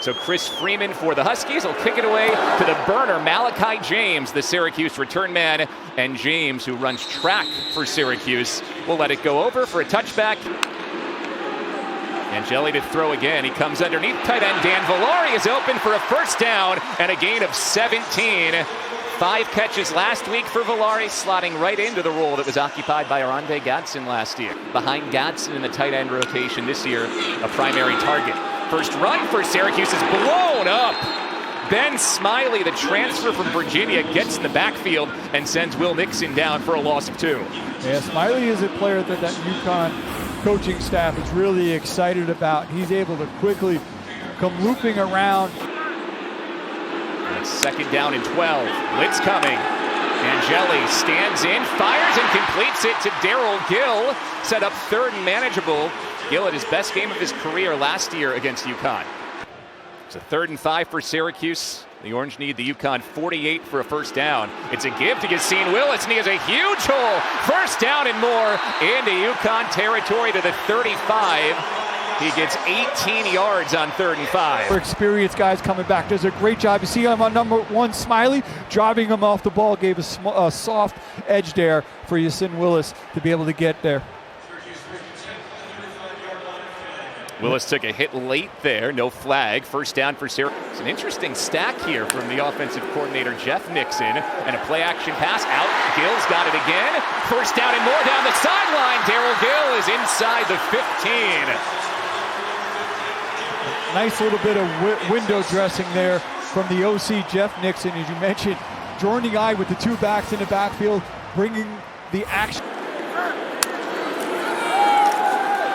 So Chris Freeman for the Huskies will kick it away to the burner, Malachi James, the Syracuse return man. And James, who runs track for Syracuse, will let it go over for a touchback. Angeli to throw again. He comes underneath. Tight end Dan Villari is open for a first down and a gain of 17. 5 catches last week for Villari, slotting right into the role that was occupied by Arande Gadsden last year. Behind Gadsden in the tight end rotation this year, a primary target. First run for Syracuse is blown up. Ben Smiley, the transfer from Virginia, gets in the backfield and sends Will Nixon down for a loss of 2. Yeah, Smiley is a player that UConn coaching staff is really excited about. He's able to quickly come looping around. It's second down and 12. Blitz coming. Angeli stands in, fires and completes it to Daryl Gill. Set up third and manageable. Gill at his best game of his career last year against UConn. It's a 3rd and 5 for Syracuse. The Orange need the UConn 48 for a first down. It's a give to Yasin Willis, and he has a huge hole. First down and more into UConn territory to the 35. He gets 18 yards on 3rd and 5. Experienced guys coming back. Does a great job. You see him on number 1, Smiley, driving him off the ball. Gave a soft edge there for Yasin Willis to be able to get there. Willis took a hit late there, no flag. First down for Syracuse. It's an interesting stack here from the offensive coordinator, Jeff Nixon, and a play-action pass out. Gill's got it again. First down and more down the sideline. Daryl Gill is inside the 15. Nice little bit of window dressing there from the OC, Jeff Nixon, as you mentioned. Drawing the eye with the 2 backs in the backfield, bringing the action.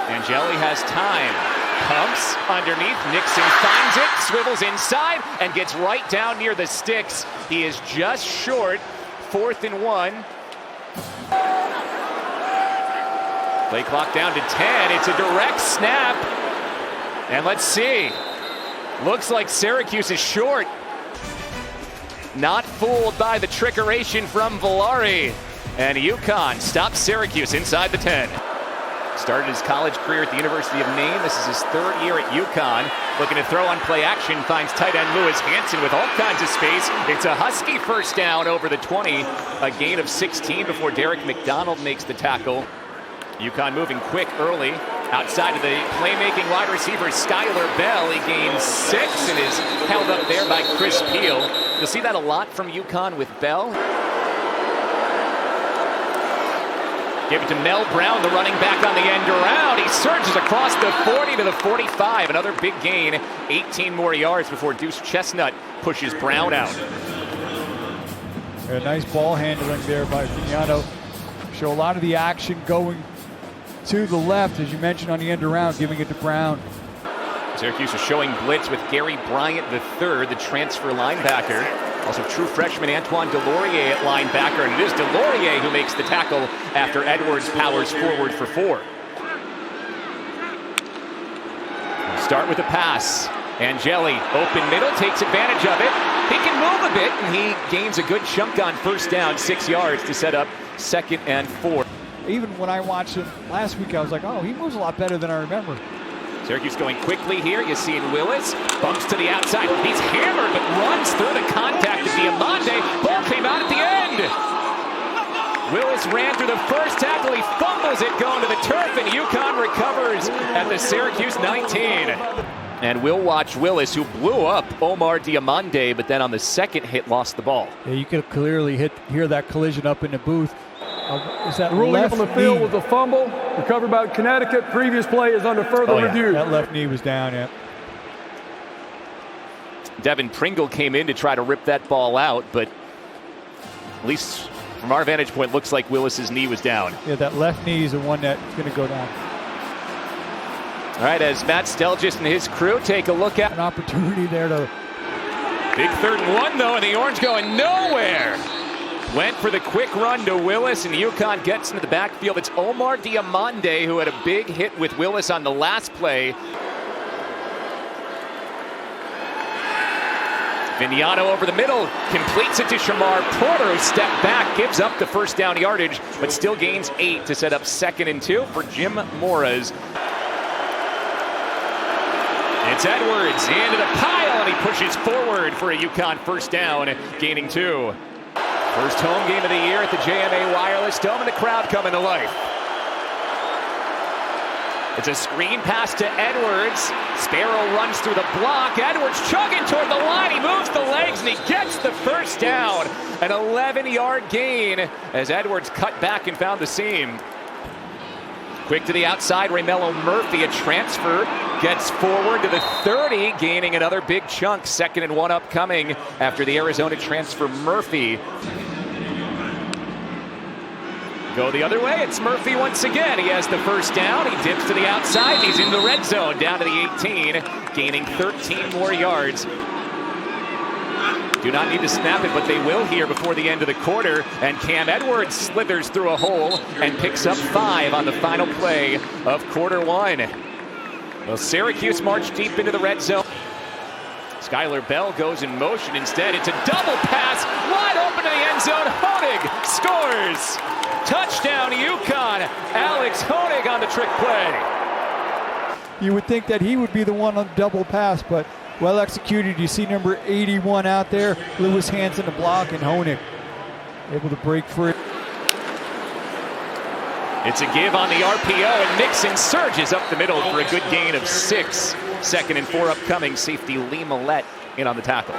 Angeli has time. Pumps underneath. Nixon finds it, swivels inside, and gets right down near the sticks. He is just short. 4th and 1. Play clock down to 10. It's a direct snap. And let's see. Looks like Syracuse is short. Not fooled by the trickeration from Villari. And UConn stops Syracuse inside the 10. Started his college career at the University of Maine. This is his 3rd year at UConn. Looking to throw on play action, finds tight end Lewis Hanson with all kinds of space. It's a Husky first down over the 20. A gain of 16 before Derek McDonald makes the tackle. UConn moving quick early. Outside of the playmaking wide receiver, Skylar Bell. He gains 6 and is held up there by Chris Peel. You'll see that a lot from UConn with Bell. Give it to Mel Brown, the running back on the end around. He surges across the 40 to the 45. Another big gain, 18 more yards before Deuce Chestnut pushes Brown out. A nice ball handling there by Vignano. Show a lot of the action going to the left, as you mentioned, on the end around, giving it to Brown. Syracuse is showing blitz with Gary Bryant III, the transfer linebacker. Also true freshman Antoine Delorier at linebacker, and it is Delorier who makes the tackle after Edwards powers forward for 4. We'll start with a pass. Angeli, open middle, takes advantage of it. He can move a bit, and he gains a good chunk on first down, 6 yards to set up 2nd and 4. Even when I watched him last week, I was like, oh, he moves a lot better than I remember. Syracuse going quickly here. Yasin Willis bumps to the outside. He's hammered, but runs through the contact of Diamande. Ball came out at the end. Willis ran through the first tackle. He fumbles it going to the turf, and UConn recovers at the Syracuse 19. And we'll watch Willis, who blew up Omar Diamande, but then on the second hit lost the ball. Yeah, you could clearly hear that collision up in the booth. Is that the ruling left up on the field knee? was a fumble recovered by Connecticut. Previous play is under further review. That left knee was down, yeah. Devin Pringle came in to try to rip that ball out, but at least from our vantage point, looks like Willis's knee was down. Yeah, that left knee is the one that's going to go down. All right, as Matt Stelgis and his crew take a look at an opportunity there to... Big 3rd and 1, though, and the Orange going nowhere. Went for the quick run to Willis, and UConn gets into the backfield. It's Omar Diamande who had a big hit with Willis on the last play. Vignano over the middle, completes it to Shamar Porter, who stepped back, gives up the first down yardage, but still gains 8 to set up 2nd and 2 for Jim Moras. It's Edwards into the pile. pushes forward for a UConn first down, gaining 2. First home game of the year at the JMA Wireless Dome, and the crowd coming to life. It's a screen pass to Edwards. Sparrow runs through the block. Edwards chugging toward the line. He moves the legs and he gets the first down. An 11-yard gain as Edwards cut back and found the seam. Quick to the outside, Ramello Murphy, a transfer, gets forward to the 30, gaining another big chunk. 2nd and 1 upcoming after the Arizona transfer Murphy. Go the other way, it's Murphy once again. He has the first down, he dips to the outside, he's in the red zone, down to the 18, gaining 13 more yards. Do not need to snap it, but they will here before the end of the quarter. And Cam Edwards slithers through a hole and picks up 5 on the final play of quarter 1. Well, Syracuse marched deep into the red zone. Skylar Bell goes in motion instead. It's a double pass, wide open to the end zone. Honig scores. Touchdown UConn. Alex Honig on the trick play. You would think that he would be the one on the double pass, but well executed. You see number 81 out there. Lewis hands in the block, and Honig able to break free. It's a give on the RPO, and Nixon surges up the middle for a good gain of 6. 2nd and 4 upcoming. Safety Lee Millette in on the tackle.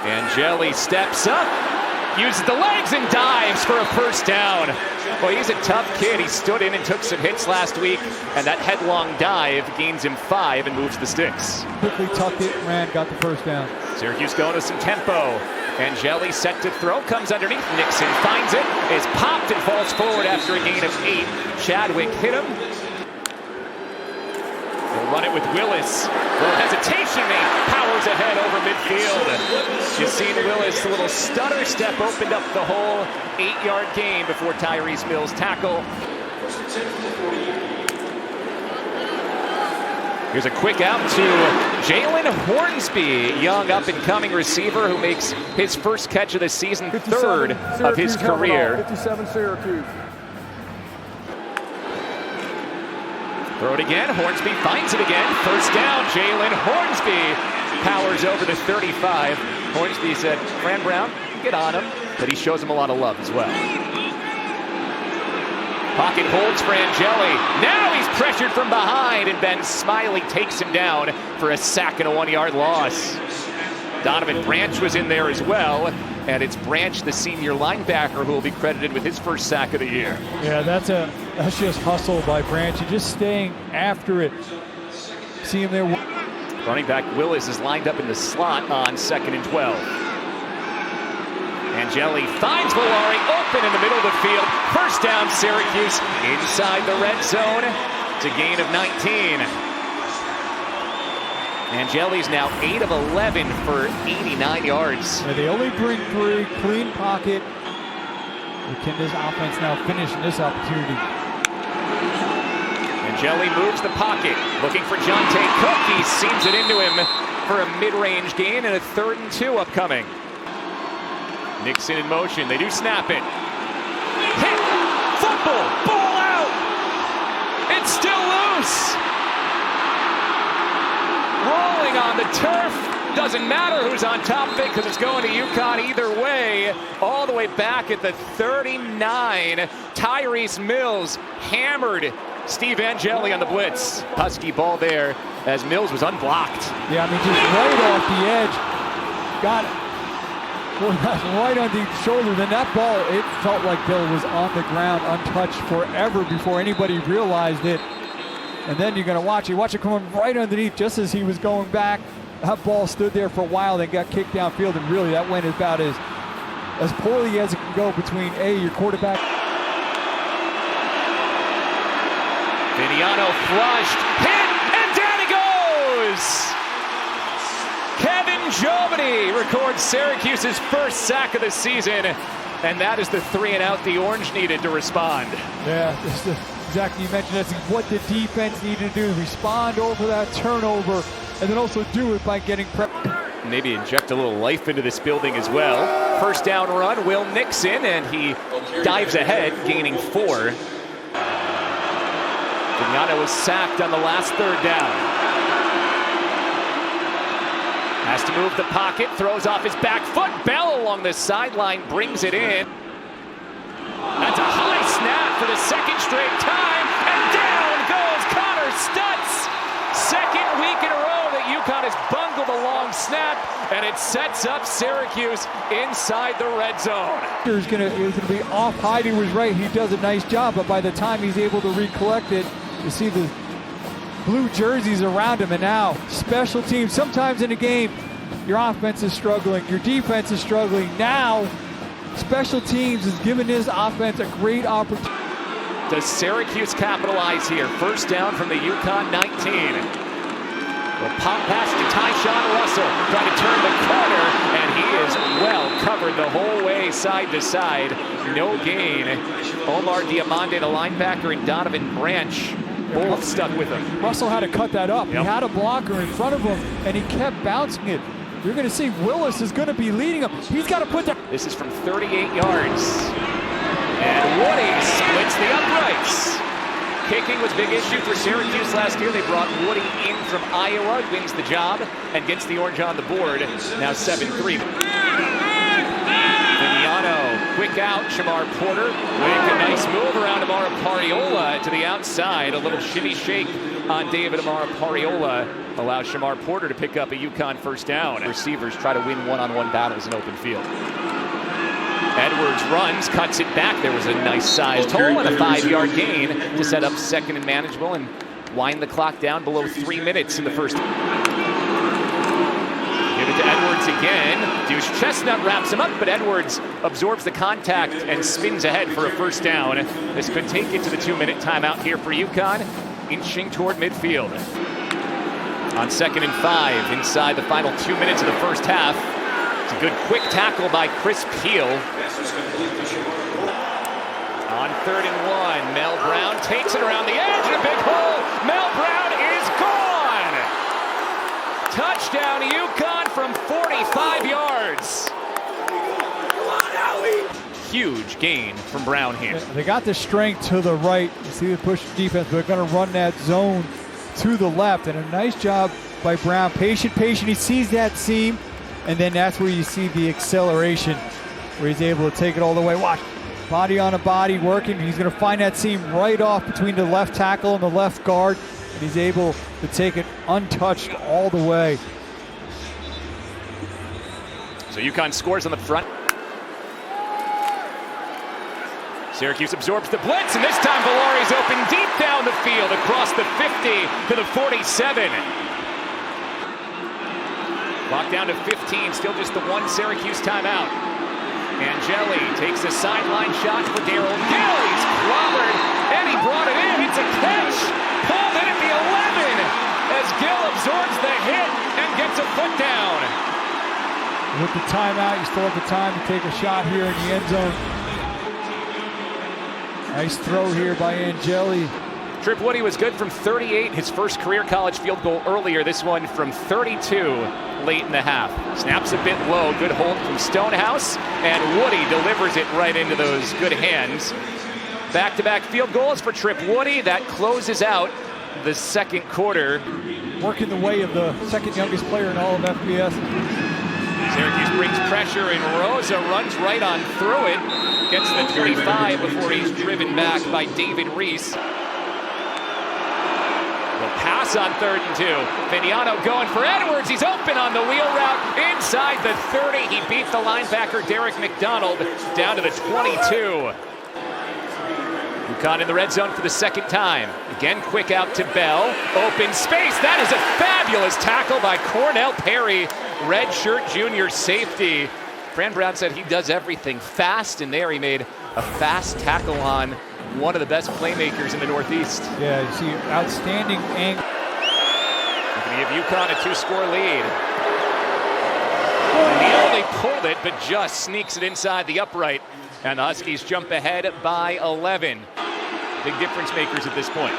Angeli steps up, uses the legs and dives for a first down. Well, he's a tough kid. He stood in and took some hits last week, and that headlong dive gains him 5 and moves the sticks. Quickly tucked it, ran, got the first down. Syracuse going to some tempo. Angeli set to throw, comes underneath. Nixon finds it, is popped and falls forward after a gain of 8. Chadwick hit him. They'll run it with Willis. Little hesitation, he powers ahead over midfield. Yasin Willis, a little stutter step, opened up the hole. 8-yard gain before Tyrese Mills' tackle. Here's a quick out to Jalen Hornsby, young up-and-coming receiver who makes his first catch of the season, 3rd of his career. 57 Syracuse. Throw it again, Hornsby finds it again. First down, Jalen Hornsby powers over the 35. Hornsby said, Fran Brown, get on him, but he shows him a lot of love as well. Pocket holds for Angeli. Now he's pressured from behind, and Ben Smiley takes him down for a sack and a 1-yard loss. Donovan Branch was in there as well, and it's Branch, the senior linebacker, who will be credited with his first sack of the year. Yeah, that's just hustle by Branch. You're just staying after it. See him there. Running back Willis is lined up in the slot on 2nd and 12. Angeli finds Valari open in the middle of the field. First down, Syracuse inside the red zone. It's a gain of 19. Angeli's now 8 of 11 for 89 yards. Yeah, they only bring 3, clean pocket. Can this offense now finish in this opportunity? Angeli moves the pocket, looking for Jonte Cook. He seams it into him for a mid-range gain, and a 3rd and 2 upcoming. Nixon in motion. They do snap it. Hit! Fumble! Ball out! It's still loose! Rolling on the turf. Doesn't matter who's on top of it because it's going to UConn either way. All the way back at the 39. Tyrese Mills hammered Steve Angeli on the blitz. Husky ball there as Mills was unblocked. Yeah, I mean, just right off the edge. Got it. Right on the shoulder. Then that ball, it felt like Bill was on the ground untouched forever before anybody realized it. And then you're going to watch it come right underneath just as he was going back. That ball stood there for a while, then got kicked downfield, and really that went about as poorly as it can go between your quarterback. Viniano flushed, hit, and down he goes! Kevin Jovany records Syracuse's first sack of the season, and that is the 3-and-out the Orange needed to respond. Yeah, exactly. You mentioned that's what the defense needed to do, respond over that turnover, and then also do it by getting prep. Maybe inject a little life into this building as well. First down run, Will Nixon, and he dives ahead, gaining 4. Vignano was sacked on the last third down. Has to move the pocket, throws off his back foot. Bell along the sideline brings it in. That's a high snap for the second straight time, and down goes Connor Stutz. Second week in a row that UConn has bungled a long snap, and it sets up Syracuse inside the red zone. He's gonna be off. Heidi was right. He does a nice job, but by the time he's able to recollect it, you see the blue jerseys around him, and now special teams. Sometimes in a game, your offense is struggling, your defense is struggling. Now, special teams is giving his offense a great opportunity. Does Syracuse capitalize here? First down from the UConn 19. Will pop pass to Tyshawn Russell, trying to turn the corner, and he is well covered the whole way side to side. No gain. Omar Diamande, the linebacker, and Donovan Branch both stuck with him. Russell had to cut that up. Yep. He had a blocker in front of him, and he kept bouncing it. You're going to see Willis is going to be leading him. He's got to put that. This is from 38 yards. And Woody splits the uprights. Kicking was a big issue for Syracuse last year. They brought Woody in from Iowa, wins the job, and gets the Orange on the board. Now 7-3. Vignano, quick out. Shamar Porter with a nice move around Amara Pariola to the outside. A little shimmy shake on David Amara Pariola allows Shamar Porter to pick up a UConn first down. Receivers try to win one-on-one battles in open field. Edwards runs, cuts it back. There was a nice sized hole and a 5-yard gain to set up second and manageable and wind the clock down below 3 minutes in the first. Give it to Edwards again. Deuce Chestnut wraps him up, but Edwards absorbs the contact and spins ahead for a first down. This could take it to the 2-minute timeout here for UConn, inching toward midfield. On 2nd and 5, inside the final 2 minutes of the first half. It's a good quick tackle by Chris Peel. On 3rd and 1, Mel Brown takes it around the edge and a big hole. Mel Brown is gone. Touchdown UConn from 45 yards. Huge gain from Brown here. They got the strength to the right. You see the push defense, but they're going to run that zone to the left. And a nice job by Brown. Patient. He sees that seam. And then that's where you see the acceleration, where he's able to take it all the way. Watch, body on a body working. He's going to find that seam right off between the left tackle and the left guard. And he's able to take it untouched all the way. So UConn scores on the front. Syracuse absorbs the blitz, and this time Valori's open deep down the field across the 50 to the 47. Locked down to 15, still just the one Syracuse timeout. Angeli takes a sideline shot for Darryl Gill. He's clobbered, and he brought it in. It's a catch. Pulled in at the 11 as Gill absorbs the hit and gets a foot down. With the timeout, you still have the time to take a shot here in the end zone. Nice throw here by Angeli. Trip Woody was good from 38, his first career college field goal earlier. This one from 32 late in the half. Snaps a bit low, good hold from Stonehouse, and Woody delivers it right into those good hands. Back-to-back field goals for Trip Woody. That closes out the second quarter. Working the way of the second youngest player in all of FBS. Syracuse brings pressure, and Rosa runs right on through it. Gets the 35 before he's driven back by David Reese. Pass on 3rd and 2. Vignano going for Edwards. He's open on the wheel route inside the 30. He beat the linebacker Derek McDonald down to the 22. UConn in the red zone for the second time. Again, quick out to Bell. Open space. That is a fabulous tackle by Cornell Perry, redshirt junior safety. Fran Brown said he does everything fast, and there he made a fast tackle on one of the best playmakers in the Northeast. Yeah, you see outstanding angle. Going to give UConn a 2-score lead. Nearly pulled it, but just sneaks it inside the upright. And the Huskies jump ahead by 11. Big difference makers at this point.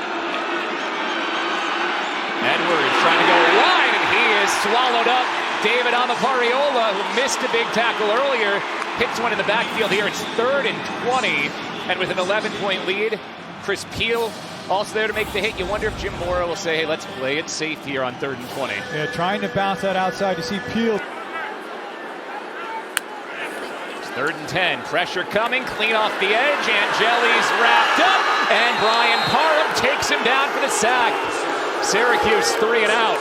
Edwards trying to go wide, and he is swallowed up. David Amapariola, who missed a big tackle earlier, hits one in the backfield here. It's 3rd and 20. And with an 11-point lead, Chris Peel also there to make the hit. You wonder if Jim Mora will say, hey, let's play it safe here on 3rd and 20. Yeah, trying to bounce that outside. You see Peel. It's 3rd and 10. Pressure coming, clean off the edge. Angeli's wrapped up, and Brian Parham takes him down for the sack. Syracuse 3 and out.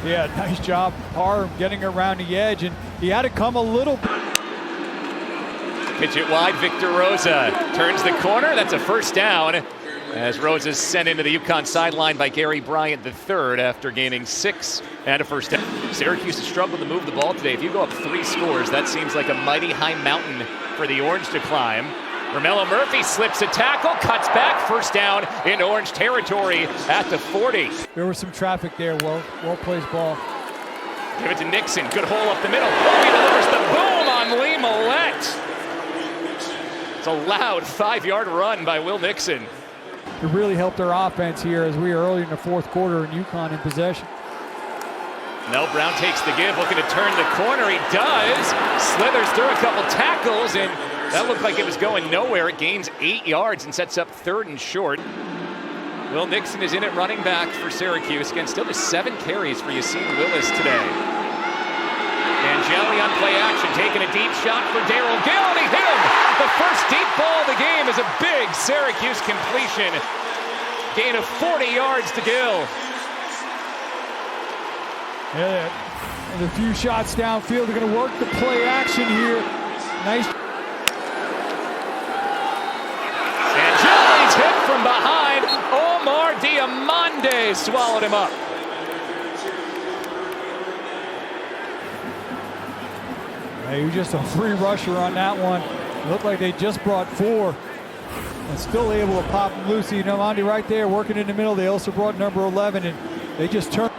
Yeah, nice job, Parham getting around the edge, and he had to come a little. Pitch it wide, Victor Rosa turns the corner. That's a first down as Rosa's sent into the UConn sideline by Gary Bryant III after gaining 6 and a first down. Syracuse has struggled to move the ball today. If you go up 3 scores, that seems like a mighty high mountain for the Orange to climb. Romello Murphy slips a tackle, cuts back, first down in Orange territory at the 40. There was some traffic there. Well placed ball. Give it to Nixon. Good hole up the middle. Oh, he delivers the boom on Lee Millette. It's a loud 5-yard run by Will Nixon. It really helped their offense here as we are early in the 4th quarter and UConn in possession. No, Brown takes the give, looking to turn the corner. He does. Slithers through a couple tackles, and that looked like it was going nowhere. It gains 8 yards and sets up 3rd and short. Will Nixon is in at running back for Syracuse. Again, still just 7 carries for Yasin Willis today. Angeli on play action, taking a deep shot for Darrell Gill, and he hit him! The first deep ball of the game is a big Syracuse completion. Gain of 40 yards to Gill. Yeah, and a few shots downfield. They're going to work the play action here. Nice. Angeli's hit from behind. Omar Diamande swallowed him up. Hey, he was just a free rusher on that one. Looked like they just brought 4 and still able to pop him loose. You know, Andy right there working in the middle. They also brought number 11, and they just turned.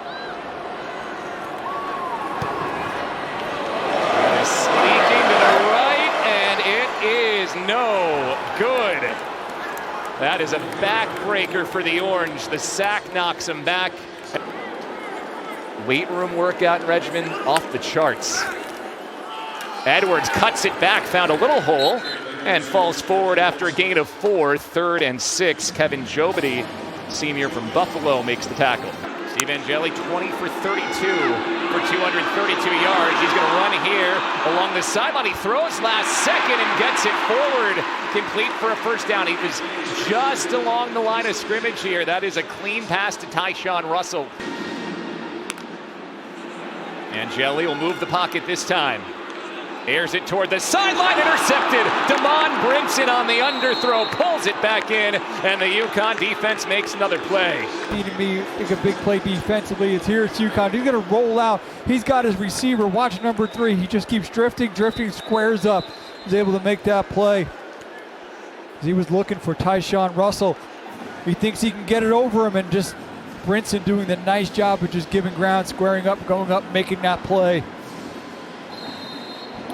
Sneaking to the right, and it is no good. That is a backbreaker for the Orange. The sack knocks him back. Weight room workout regimen off the charts. Edwards cuts it back, found a little hole, and falls forward after a gain of 4, 3rd and 6. Kevin Jobity, senior from Buffalo, makes the tackle. Steve Angeli, 20 for 32 for 232 yards. He's going to run here along the sideline. He throws last second and gets it forward, complete for a first down. He was just along the line of scrimmage here. That is a clean pass to Tyshawn Russell. Angeli will move the pocket this time. Airs it toward the sideline, intercepted. Damon Brinson on the underthrow, pulls it back in, and the UConn defense makes another play. Needed me make a big play defensively. It's here, it's UConn. He's going to roll out. He's got his receiver. Watch number 3. He just keeps drifting, squares up. He's able to make that play. He was looking for Tyshawn Russell. He thinks he can get it over him, and just Brinson doing the nice job of just giving ground, squaring up, going up, making that play.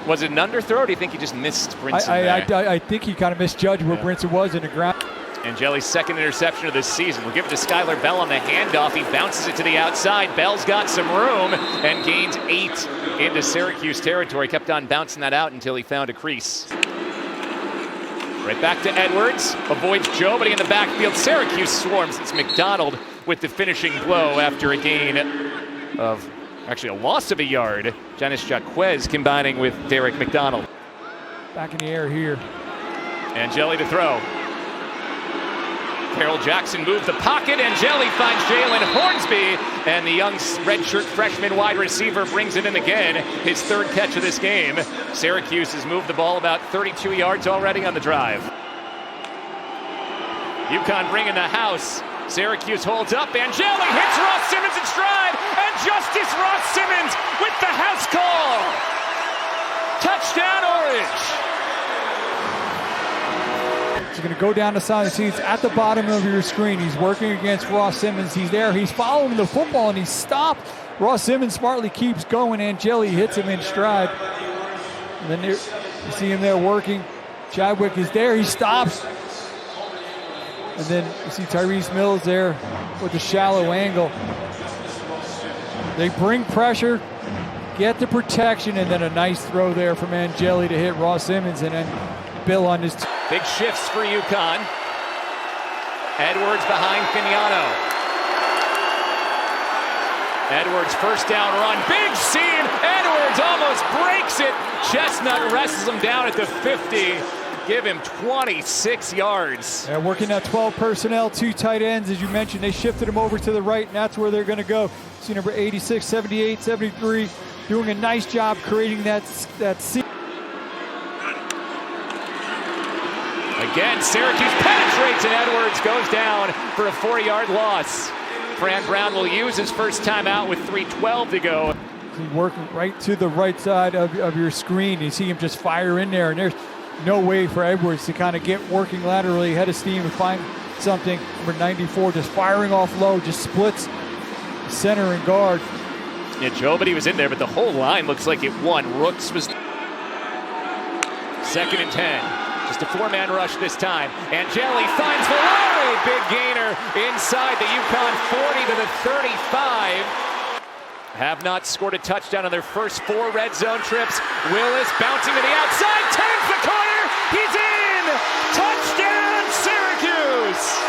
Was it an underthrow, or do you think he just missed Brinson there? I think he kind of misjudged where Brinson was in the ground. Angeli's second interception of this season. We'll give it to Skylar Bell on the handoff. He bounces it to the outside. Bell's got some room and gains 8 into Syracuse territory. Kept on bouncing that out until he found a crease. Right back to Edwards. Avoids Jobity in the backfield. Syracuse swarms. It's McDonald with the finishing blow after a gain of... actually a loss of a yard. Janice Jaquez combining with Derek McDonald. Back in the air here. Angeli to throw. Carroll Jackson moved the pocket. Angeli finds Jalen Hornsby, and the young redshirt freshman wide receiver brings it in again. His 3rd catch of this game. Syracuse has moved the ball about 32 yards already on the drive. UConn bringing the house. Syracuse holds up. Angeli hits Ross-Simmons in stride, and Justus Ross-Simmons with the house call. Touchdown Orange. He's going to go down the side. See, it's at the bottom of your screen. He's working against Ross-Simmons. He's there. He's following the football, and he's stopped. Ross-Simmons smartly keeps going. Angeli hits him in stride. And then you see him there working. Chadwick is there. He stops. And then you see Tyrese Mills there with the shallow angle. They bring pressure. get the protection, and then a nice throw there from Angeli to hit Ross-Simmons, and then Bill on his... Big shifts for UConn. Edwards behind Fignano. Edwards first down run, big scene. Edwards almost breaks it. Chestnut wrestles him down at the 50. Give him 26 yards. Working that 12 personnel, 2 tight ends, as you mentioned. They shifted him over to the right, and that's where they're going to go. See number 86, 78, 73, doing a nice job creating that seam. Again, Syracuse penetrates, and Edwards goes down for a 4-yard loss. Fran Brown will use his first time out with 3:12 to go. He's working right to the right side of your screen. You see him just fire in there, and there's no way for Edwards to kind of get working laterally, head of steam, and find something. Number 94 just firing off low, just splits center and guard. Yeah, Jobity was in there, but the whole line looks like it won. Rooks was 2nd and 10. Just a 4-man rush this time. Angeli finds Valari. Big gainer inside the UConn 40 to the 35. Have not scored a touchdown on their first 4 red zone trips. Willis bouncing to the outside, turns the corner. He's in! Touchdown, Syracuse!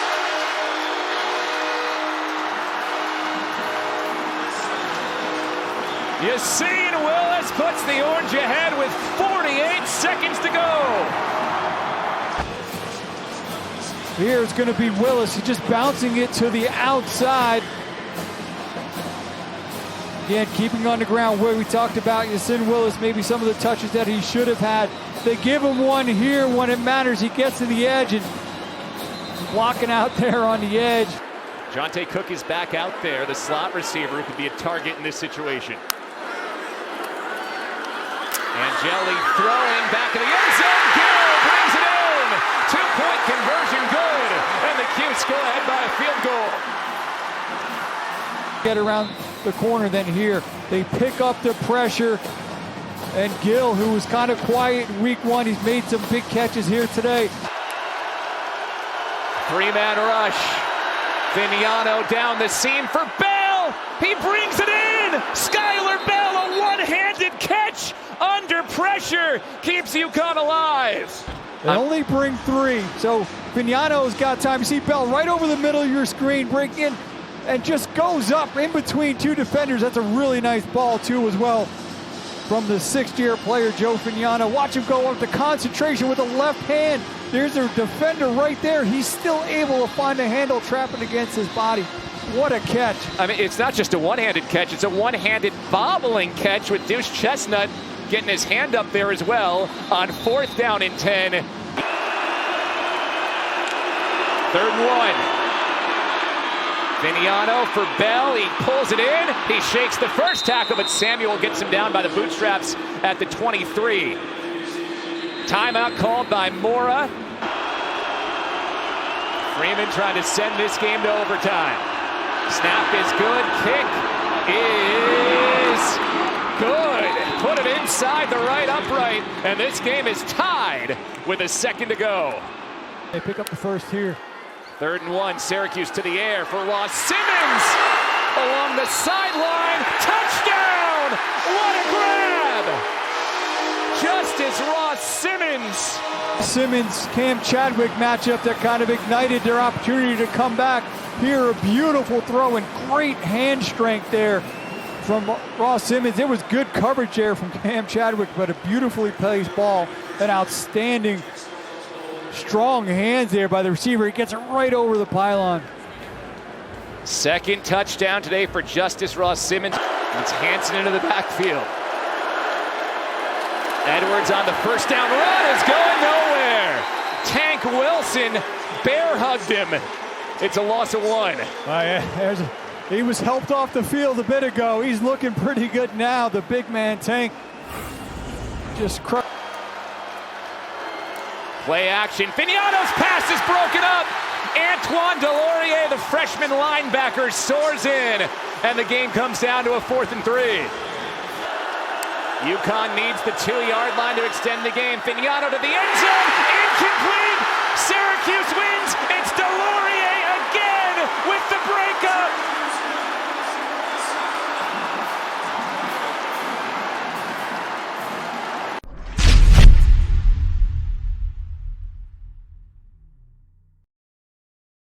Yasin Willis puts the Orange ahead with 48 seconds to go. Here it's going to be Willis. He's just bouncing it to the outside. Again, keeping on the ground where we talked about Yasin Willis, maybe some of the touches that he should have had. They give him one here when it matters. He gets to the edge and blocking out there on the edge. Jonte Cook is back out there, the slot receiver who could be a target in this situation. Angeli throwing back in the end zone. Gill brings it in. 2-point conversion good. And the Cutes go ahead by a field goal. Get around the corner, then here they pick up the pressure, and Gill, who was kind of quiet in week 1, he's made some big catches here today. 3-man rush. Fignano down the seam for Bell. He brings it in. Skylar Bell, a one-handed catch under pressure, keeps UConn alive. They only bring 3, so Fignano's got time. You see Bell right over the middle of your screen, break in, and just goes up in between 2 defenders. That's a really nice ball, too, as well, from the 6th-year player, Joe Fignano. Watch him go up to concentration with the left hand. There's a defender right there. He's still able to find a handle trapping against his body. What a catch. I mean, it's not just a one-handed catch. It's a one-handed bobbling catch with Deuce Chestnut getting his hand up there as well on 4th down and 10. 3rd and 1. Fignano for Bell. He pulls it in. He shakes the first tackle, but Samuel gets him down by the bootstraps at the 23. Timeout called by Mora. Freeman trying to send this game to overtime. Snap is good. Kick is good. Put it inside the right upright, and this game is tied with a 2nd to go. They pick up the first here. 3rd and 1, Syracuse to the air for Ross-Simmons along the sideline. Touchdown! What a grab! Justus Ross-Simmons. Simmons, Cam Chadwick matchup that kind of ignited their opportunity to come back. Here, a beautiful throw and great hand strength there from Ross-Simmons. It was good coverage there from Cam Chadwick, but a beautifully placed ball. An outstanding, strong hands there by the receiver. He gets it right over the pylon. 2nd touchdown today for Justus Ross-Simmons. It's Hansen into the backfield. Edwards on the first down run is going nowhere. Tank Wilson bear hugged him. It's a loss of 1. He was helped off the field a bit ago. He's looking pretty good now. The big man Tank just crushed. Play action. Fignano's pass is broken up. Antoine Delorier, the freshman linebacker, soars in, and the game comes down to a 4th and 3. UConn needs the 2-yard line to extend the game. Fignano to the end zone.